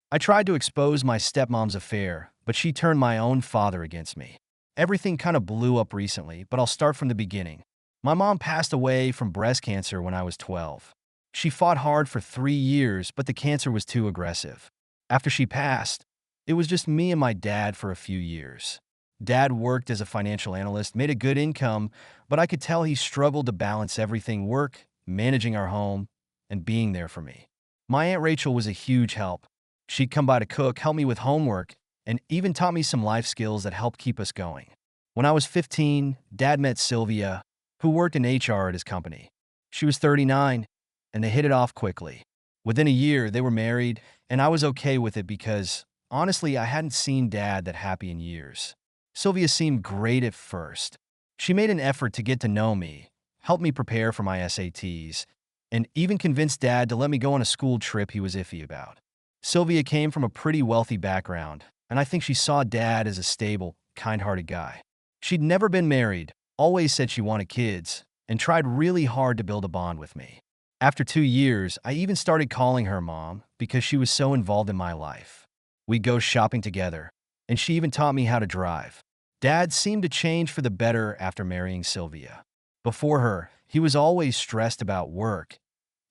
I tried to expose my stepmom's affair, but she turned my own father against me. Everything kind of blew up recently, but I'll start from the beginning. My mom passed away from breast cancer when I was 12. She fought hard for 3 years, but the cancer was too aggressive. After she passed, it was just me and my dad for a few years. Dad worked as a financial analyst, made a good income, but I could tell he struggled to balance everything: work, managing our home, and being there for me. My Aunt Rachel was a huge help. She'd come by to cook, help me with homework, and even taught me some life skills that helped keep us going. When I was 15, Dad met Sylvia, who worked in HR at his company. She was 39, and they hit it off quickly. Within a year, they were married, and I was okay with it because, honestly, I hadn't seen Dad that happy in years. Sylvia seemed great at first. She made an effort to get to know me, helped me prepare for my SATs, and even convinced Dad to let me go on a school trip he was iffy about. Sylvia came from a pretty wealthy background, and I think she saw Dad as a stable, kind-hearted guy. She'd never been married, always said she wanted kids, and tried really hard to build a bond with me. After 2 years, I even started calling her mom because she was so involved in my life. We'd go shopping together, and she even taught me how to drive. Dad seemed to change for the better after marrying Sylvia. Before her, he was always stressed about work,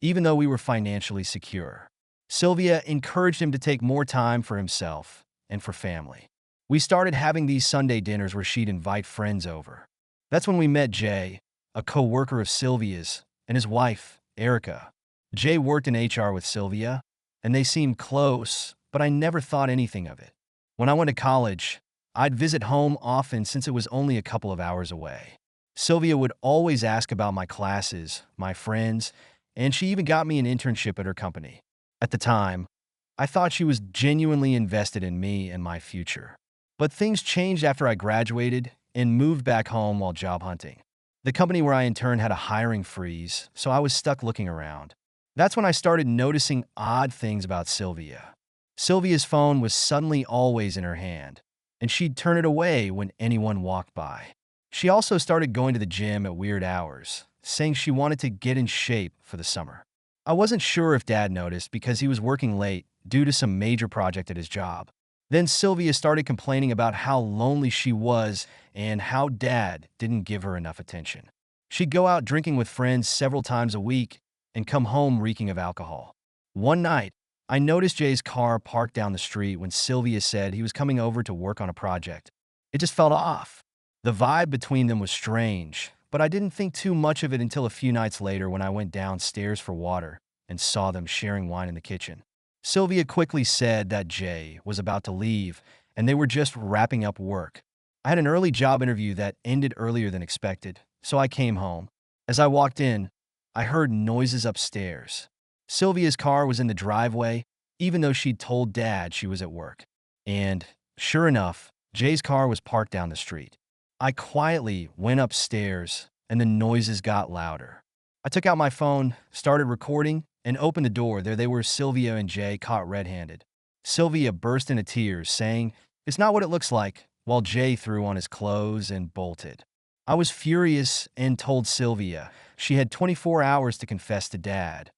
even though we were financially secure. Sylvia encouraged him to take more time for himself and for family. We started having these Sunday dinners where she'd invite friends over. That's when we met Jay, a co-worker of Sylvia's, and his wife, Erica. Jay worked in HR with Sylvia, and they seemed close, but I never thought anything of it. When I went to college, I'd visit home often since it was only a couple of hours away. Sylvia would always ask about my classes, my friends, and she even got me an internship at her company. At the time, I thought she was genuinely invested in me and my future. But things changed after I graduated and moved back home while job hunting. The company where I interned had a hiring freeze, so I was stuck looking around. That's when I started noticing odd things about Sylvia. Sylvia's phone was suddenly always in her hand, and she'd turn it away when anyone walked by. She also started going to the gym at weird hours, saying she wanted to get in shape for the summer. I wasn't sure if Dad noticed because he was working late due to some major project at his job. Then Sylvia started complaining about how lonely she was and how Dad didn't give her enough attention. She'd go out drinking with friends several times a week and come home reeking of alcohol. One night, I noticed Jay's car parked down the street when Sylvia said he was coming over to work on a project. It just felt off. The vibe between them was strange, but I didn't think too much of it until a few nights later when I went downstairs for water and saw them sharing wine in the kitchen. Sylvia quickly said that Jay was about to leave and they were just wrapping up work. I had an early job interview that ended earlier than expected, so I came home. As I walked in, I heard noises upstairs. Sylvia's car was in the driveway, even though she'd told Dad she was at work. And, sure enough, Jay's car was parked down the street. I quietly went upstairs, and the noises got louder. I took out my phone, started recording, and opened the door. There they were, Sylvia and Jay, caught red-handed. Sylvia burst into tears, saying, "It's not what it looks like," while Jay threw on his clothes and bolted. I was furious and told Sylvia she had 24 hours to confess to Dad,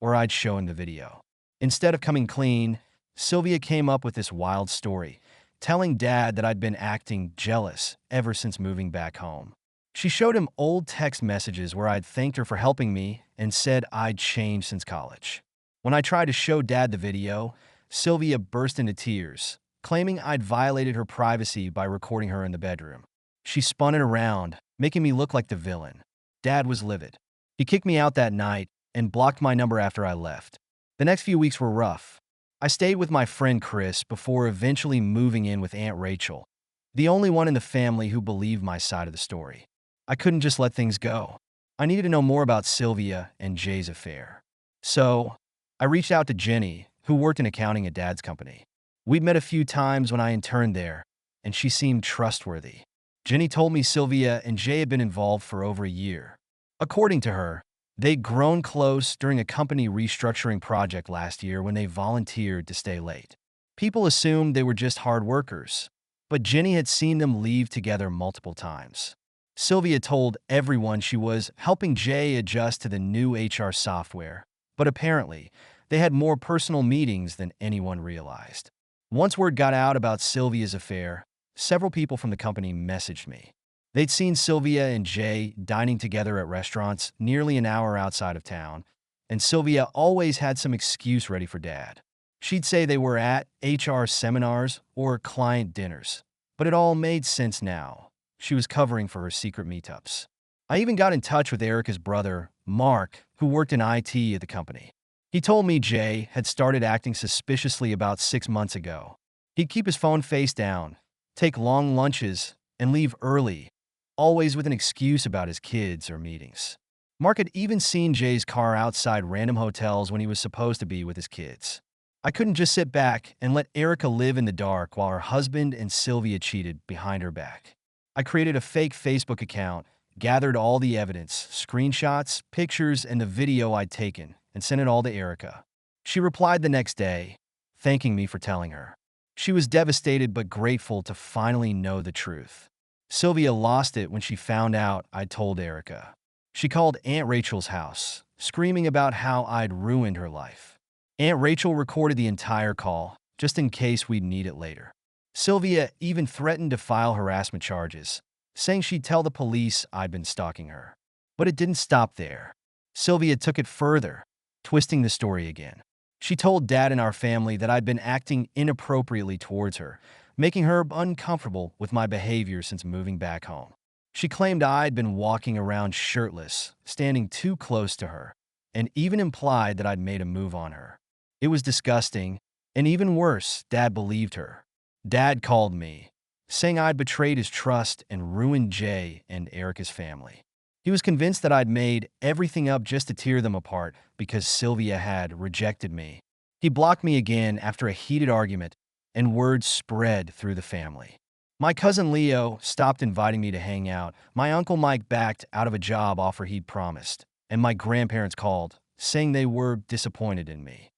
or I'd show him the video. Instead of coming clean, Sylvia came up with this wild story, telling Dad that I'd been acting jealous ever since moving back home. She showed him old text messages where I'd thanked her for helping me and said I'd changed since college. When I tried to show Dad the video, Sylvia burst into tears, claiming I'd violated her privacy by recording her in the bedroom. She spun it around, making me look like the villain. Dad was livid. He kicked me out that night and blocked my number after I left. The next few weeks were rough. I stayed with my friend Chris before eventually moving in with Aunt Rachel, the only one in the family who believed my side of the story. I couldn't just let things go. I needed to know more about Sylvia and Jay's affair. So, I reached out to Jenny, who worked in accounting at Dad's company. We'd met a few times when I interned there, and she seemed trustworthy. Jenny told me Sylvia and Jay had been involved for over a year. According to her, they'd grown close during a company restructuring project last year when they volunteered to stay late. People assumed they were just hard workers, but Jenny had seen them leave together multiple times. Sylvia told everyone she was helping Jay adjust to the new HR software, but apparently, They had more personal meetings than anyone realized. Once word got out about Sylvia's affair, several people from the company messaged me. They'd seen Sylvia and Jay dining together at restaurants nearly an hour outside of town, and Sylvia always had some excuse ready for Dad. She'd say they were at HR seminars or client dinners, but it all made sense now. She was covering for her secret meetups. I even got in touch with Erica's brother, Mark, who worked in IT at the company. He told me Jay had started acting suspiciously about 6 months ago. He'd keep his phone face down, take long lunches, and leave early, always with an excuse about his kids or meetings. Mark had even seen Jay's car outside random hotels when he was supposed to be with his kids. I couldn't just sit back and let Erica live in the dark while her husband and Sylvia cheated behind her back. I created a fake Facebook account, gathered all the evidence, screenshots, pictures, and the video I'd taken, and sent it all to Erica. She replied the next day, thanking me for telling her. She was devastated but grateful to finally know the truth. Sylvia lost it when she found out I'd told Erica. She called Aunt Rachel's house, screaming about how I'd ruined her life. Aunt Rachel recorded the entire call, just in case we'd need it later. Sylvia even threatened to file harassment charges, saying she'd tell the police I'd been stalking her. But it didn't stop there. Sylvia took it further, twisting the story again. She told Dad and our family that I'd been acting inappropriately towards her, making her uncomfortable with my behavior since moving back home. She claimed I'd been walking around shirtless, standing too close to her, and even implied that I'd made a move on her. It was disgusting, and even worse, Dad believed her. Dad called me, saying I'd betrayed his trust and ruined Jay and Erica's family. He was convinced that I'd made everything up just to tear them apart because Sylvia had rejected me. He blocked me again after a heated argument, and word spread through the family. My cousin Leo stopped inviting me to hang out, my uncle Mike backed out of a job offer he'd promised, and my grandparents called, saying they were disappointed in me.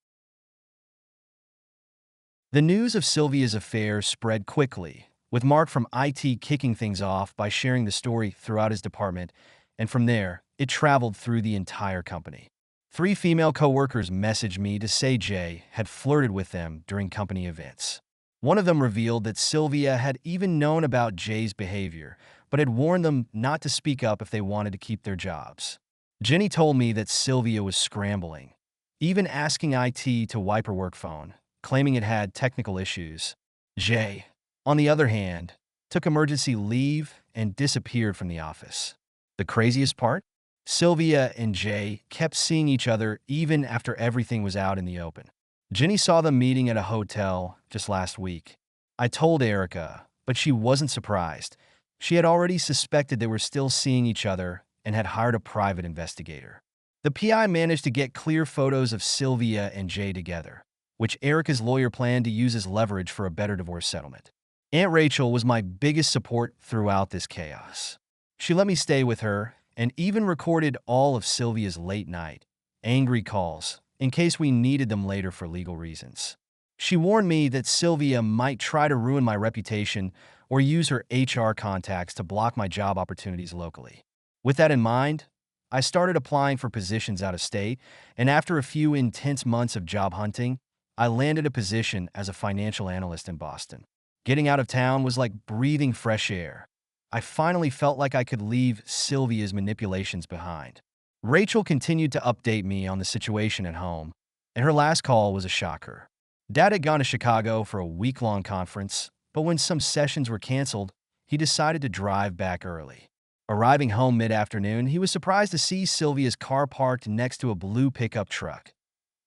The news of Sylvia's affair spread quickly, with Mark from IT kicking things off by sharing the story throughout his department, and from there, it traveled through the entire company. 3 female coworkers messaged me to say Jay had flirted with them during company events. One of them revealed that Sylvia had even known about Jay's behavior, but had warned them not to speak up if they wanted to keep their jobs. Jenny told me that Sylvia was scrambling, even asking IT to wipe her work phone, claiming it had technical issues. Jay, on the other hand, took emergency leave and disappeared from the office. The craziest part? Sylvia and Jay kept seeing each other even after everything was out in the open. Jenny saw them meeting at a hotel just last week. I told Erica, but she wasn't surprised. She had already suspected they were still seeing each other and had hired a private investigator. The PI managed to get clear photos of Sylvia and Jay together, which Erica's lawyer planned to use as leverage for a better divorce settlement. Aunt Rachel was my biggest support throughout this chaos. She let me stay with her and even recorded all of Sylvia's late night, angry calls, in case we needed them later for legal reasons. She warned me that Sylvia might try to ruin my reputation or use her HR contacts to block my job opportunities locally. With that in mind, I started applying for positions out of state, and after a few intense months of job hunting, I landed a position as a financial analyst in Boston. Getting out of town was like breathing fresh air. I finally felt like I could leave Sylvia's manipulations behind. Rachel continued to update me on the situation at home, and her last call was a shocker. Dad had gone to Chicago for a week-long conference, but when some sessions were canceled, he decided to drive back early. Arriving home mid-afternoon, he was surprised to see Sylvia's car parked next to a blue pickup truck.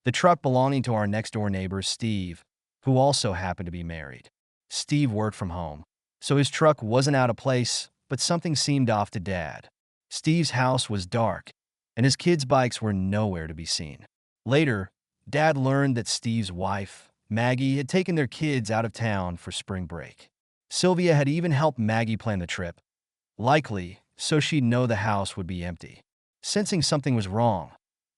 The truck belonging to our next-door neighbor, Steve, who also happened to be married. Steve worked from home, so his truck wasn't out of place, but something seemed off to Dad. Steve's house was dark, and his kids' bikes were nowhere to be seen. Later, Dad learned that Steve's wife, Maggie, had taken their kids out of town for spring break. Sylvia had even helped Maggie plan the trip, likely so she'd know the house would be empty. Sensing something was wrong,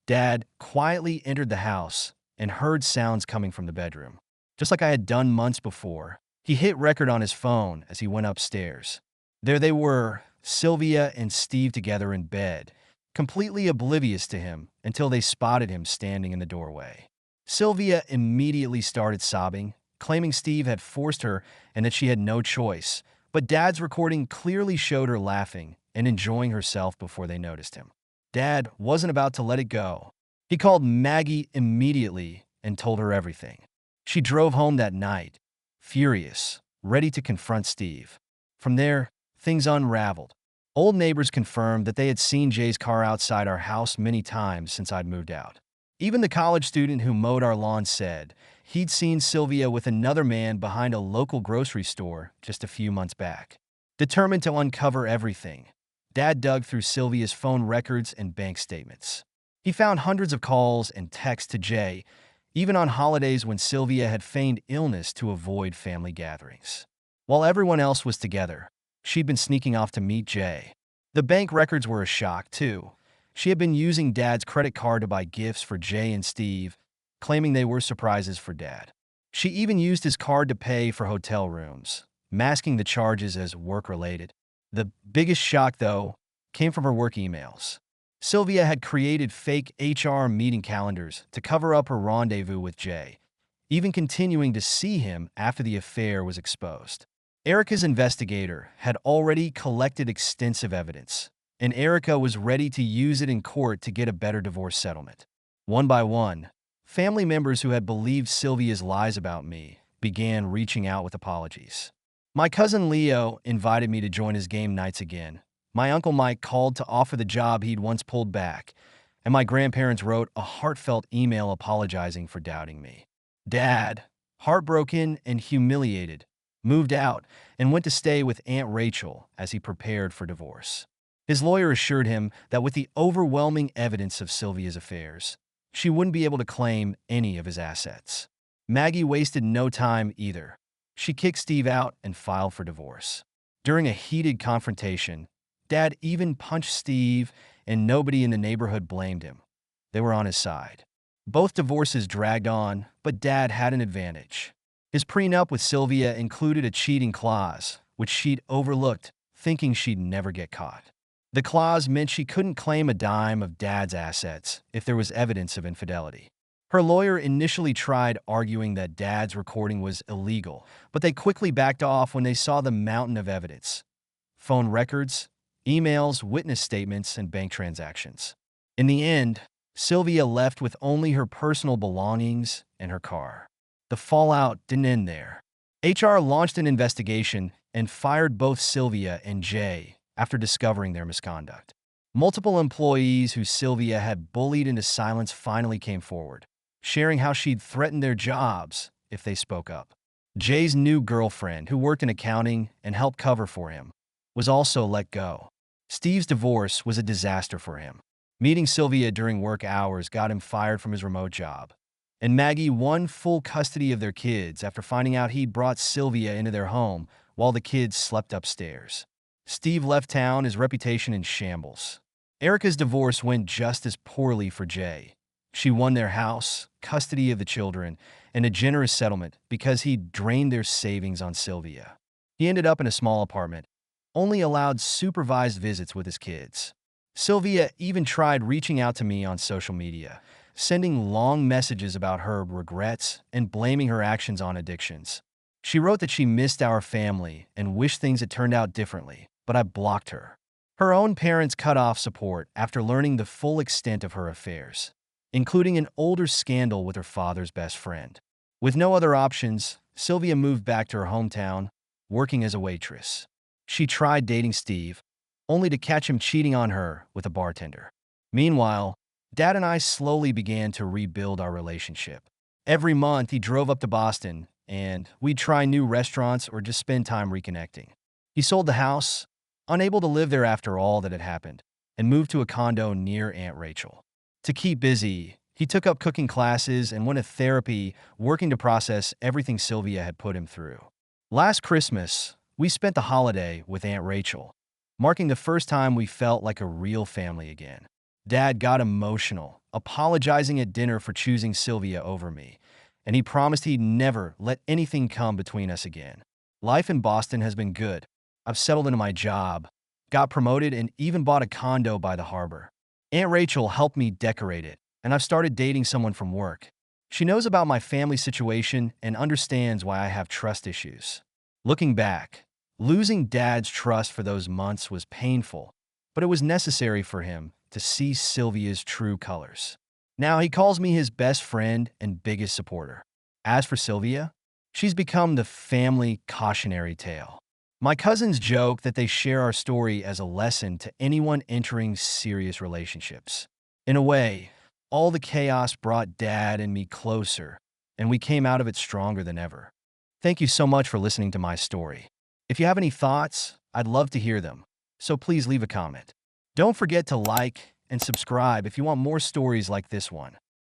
Dad quietly entered the house and heard sounds coming from the bedroom. Just like I had done months before, he hit record on his phone as he went upstairs. There they were, Sylvia and Steve together in bed, completely oblivious to him until they spotted him standing in the doorway. Sylvia immediately started sobbing, claiming Steve had forced her and that she had no choice. But Dad's recording clearly showed her laughing and enjoying herself before they noticed him. Dad wasn't about to let it go. He called Maggie immediately and told her everything. She drove home that night, furious, ready to confront Steve. From there, things unraveled. Old neighbors confirmed that they had seen Jay's car outside our house many times since I'd moved out. Even the college student who mowed our lawn said he'd seen Sylvia with another man behind a local grocery store just a few months back. Determined to uncover everything, Dad dug through Sylvia's phone records and bank statements. He found hundreds of calls and texts to Jay, even on holidays when Sylvia had feigned illness to avoid family gatherings. While everyone else was together, she'd been sneaking off to meet Jay. The bank records were a shock, too. She had been using Dad's credit card to buy gifts for Jay and Steve, claiming they were surprises for Dad. She even used his card to pay for hotel rooms, masking the charges as work-related. The biggest shock, though, came from her work emails. Sylvia had created fake HR meeting calendars to cover up her rendezvous with Jay, even continuing to see him after the affair was exposed. Erica's investigator had already collected extensive evidence, and Erica was ready to use it in court to get a better divorce settlement. One by one, family members who had believed Sylvia's lies about me began reaching out with apologies. My cousin Leo invited me to join his game nights again. My uncle Mike called to offer the job he'd once pulled back, and my grandparents wrote a heartfelt email apologizing for doubting me. Dad, heartbroken and humiliated, moved out and went to stay with Aunt Rachel as he prepared for divorce. His lawyer assured him that with the overwhelming evidence of Sylvia's affairs, she wouldn't be able to claim any of his assets. Maggie wasted no time either. She kicked Steve out and filed for divorce. During a heated confrontation, Dad even punched Steve, and nobody in the neighborhood blamed him. They were on his side. Both divorces dragged on, but Dad had an advantage. His prenup with Sylvia included a cheating clause, which she'd overlooked, thinking she'd never get caught. The clause meant she couldn't claim a dime of Dad's assets if there was evidence of infidelity. Her lawyer initially tried arguing that Dad's recording was illegal, but they quickly backed off when they saw the mountain of evidence: phone records, emails, witness statements, and bank transactions. In the end, Sylvia left with only her personal belongings and her car. The fallout didn't end there. HR launched an investigation and fired both Sylvia and Jay after discovering their misconduct. Multiple employees who Sylvia had bullied into silence finally came forward, sharing how she'd threatened their jobs if they spoke up. Jay's new girlfriend, who worked in accounting and helped cover for him, was also let go. Steve's divorce was a disaster for him. Meeting Sylvia during work hours got him fired from his remote job. And Maggie won full custody of their kids after finding out he'd brought Sylvia into their home while the kids slept upstairs. Steve left town, his reputation in shambles. Erica's divorce went just as poorly for Jay. She won their house, custody of the children, and a generous settlement because he'd drained their savings on Sylvia. He ended up in a small apartment, only allowed supervised visits with his kids. Sylvia even tried reaching out to me on social media, sending long messages about her regrets and blaming her actions on addictions. She wrote that she missed our family and wished things had turned out differently, but I blocked her. Her own parents cut off support after learning the full extent of her affairs, including an older scandal with her father's best friend. With no other options, Sylvia moved back to her hometown, working as a waitress. She tried dating Steve, only to catch him cheating on her with a bartender. Meanwhile, Dad and I slowly began to rebuild our relationship. Every month, he drove up to Boston, and we'd try new restaurants or just spend time reconnecting. He sold the house, unable to live there after all that had happened, and moved to a condo near Aunt Rachel. To keep busy, he took up cooking classes and went to therapy, working to process everything Sylvia had put him through. Last Christmas, we spent the holiday with Aunt Rachel, marking the first time we felt like a real family again. Dad got emotional, apologizing at dinner for choosing Sylvia over me, and he promised he'd never let anything come between us again. Life in Boston has been good. I've settled into my job, got promoted, and even bought a condo by the harbor. Aunt Rachel helped me decorate it, and I've started dating someone from work. She knows about my family situation and understands why I have trust issues. Looking back, losing Dad's trust for those months was painful, but it was necessary for him to see Sylvia's true colors. Now he calls me his best friend and biggest supporter. As for Sylvia, she's become the family cautionary tale. My cousins joke that they share our story as a lesson to anyone entering serious relationships. In a way, all the chaos brought Dad and me closer, and we came out of it stronger than ever. Thank you so much for listening to my story. If you have any thoughts, I'd love to hear them, so please leave a comment. Don't forget to like and subscribe if you want more stories like this one.